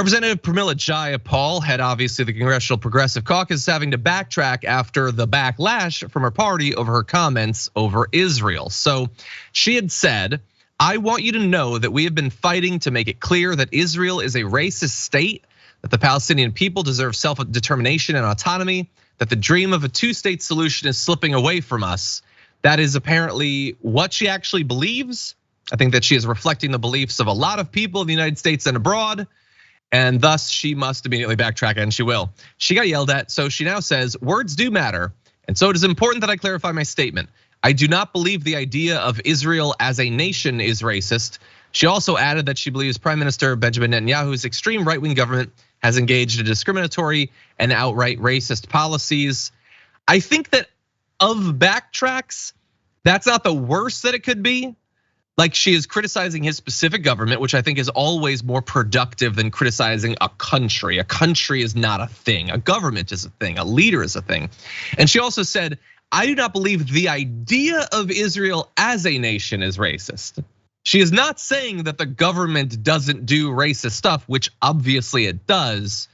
Representative Pramila Jayapal, head obviously the Congressional Progressive Caucus, is having to backtrack after the backlash from her party over her comments over Israel. So she had said, "I want you to know that we have been fighting to make it clear that Israel is a racist state, that the Palestinian people deserve self-determination and autonomy, that the dream of a two-state solution is slipping away from us." That is apparently what she actually believes. I think that she is reflecting the beliefs of a lot of people in the United States and abroad. And thus she must immediately backtrack, and she will. She got yelled at, so she now says, "Words do matter, and so it is important that I clarify my statement. I do not believe the idea of Israel as a nation is racist." She also added that she believes Prime Minister Benjamin Netanyahu's extreme right-wing government has engaged in discriminatory and outright racist policies. I think that of backtracks, that's not the worst that it could be. Like, she is criticizing his specific government, which I think is always more productive than criticizing a country. A country is not a thing. A government is a thing. A leader is a thing. And she also said, "I do not believe the idea of Israel as a nation is racist." She is not saying that the government doesn't do racist stuff, which obviously it does.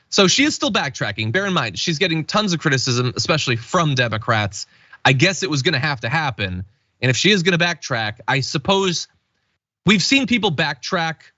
So she is still backtracking. Bear in mind, she's getting tons of criticism, especially from Democrats. I guess it was gonna have to happen. And if she is gonna backtrack, I suppose we've seen people backtrack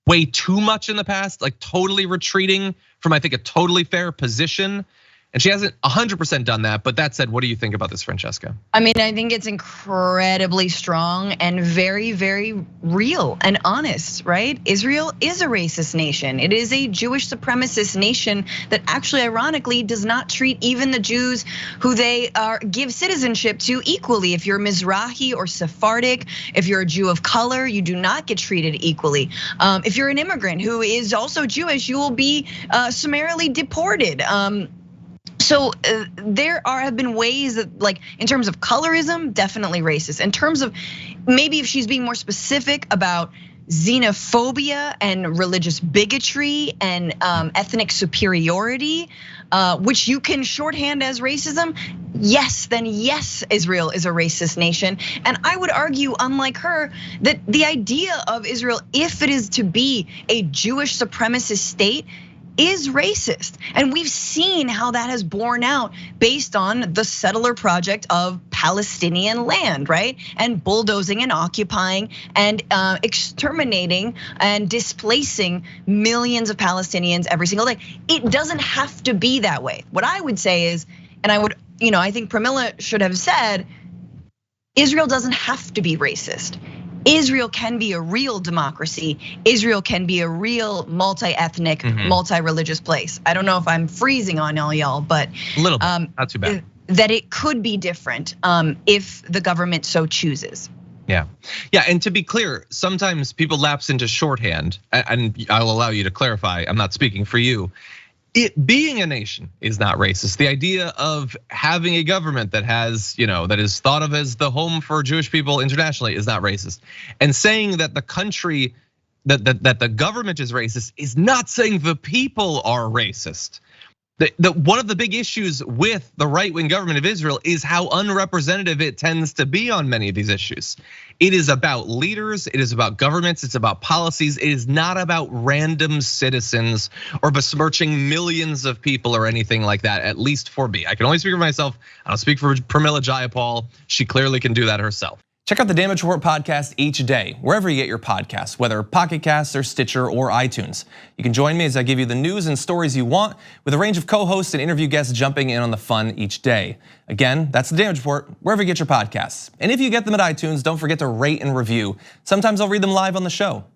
way too much in the past, like totally retreating from, I think, a totally fair position. And she hasn't 100% done that. But that said, what do you think about this, Francesca? I mean, I think it's incredibly strong and very, very real and honest, right? Israel is a racist nation. It is a Jewish supremacist nation that actually, ironically, does not treat even the Jews who they give citizenship to equally. If you're Mizrahi or Sephardic, if you're a Jew of color, you do not get treated equally. If you're an immigrant who is also Jewish, you will be summarily deported. So there have been ways that, like, in terms of colorism, definitely racist. In terms of maybe if she's being more specific about xenophobia and religious bigotry and ethnic superiority, which you can shorthand as racism, yes, then yes, Israel is a racist nation. And I would argue, unlike her, that the idea of Israel, if it is to be a Jewish supremacist state, is racist. And we've seen how that has borne out based on the settler project of Palestinian land, right? And bulldozing and occupying and exterminating and displacing millions of Palestinians every single day. It doesn't have to be that way. What I would say is, and I think Pramila should have said, Israel doesn't have to be racist. Israel can be a real democracy. Israel can be a real multi-ethnic, multi-religious place. I don't know if I'm freezing on all y'all, but a little bit, not too bad. That it could be different if the government so chooses. Yeah, and to be clear, sometimes people lapse into shorthand, and I'll allow you to clarify, I'm not speaking for you. It being a nation is not racist. The idea of having a government that has, that is thought of as the home for Jewish people internationally is not racist. And saying that the country, that the government is racist is not saying the people are racist. One of the big issues with the right-wing government of Israel is how unrepresentative it tends to be on many of these issues. It is about leaders, it is about governments, it's about policies. It is not about random citizens or besmirching millions of people or anything like that, at least for me. I can only speak for myself. I don't speak for Pramila Jayapal. She clearly can do that herself. Check out the Damage Report podcast each day, wherever you get your podcasts, whether Pocket Casts or Stitcher or iTunes. You can join me as I give you the news and stories you want, with a range of co-hosts and interview guests jumping in on the fun each day. Again, that's the Damage Report, wherever you get your podcasts. And if you get them at iTunes, don't forget to rate and review. Sometimes I'll read them live on the show.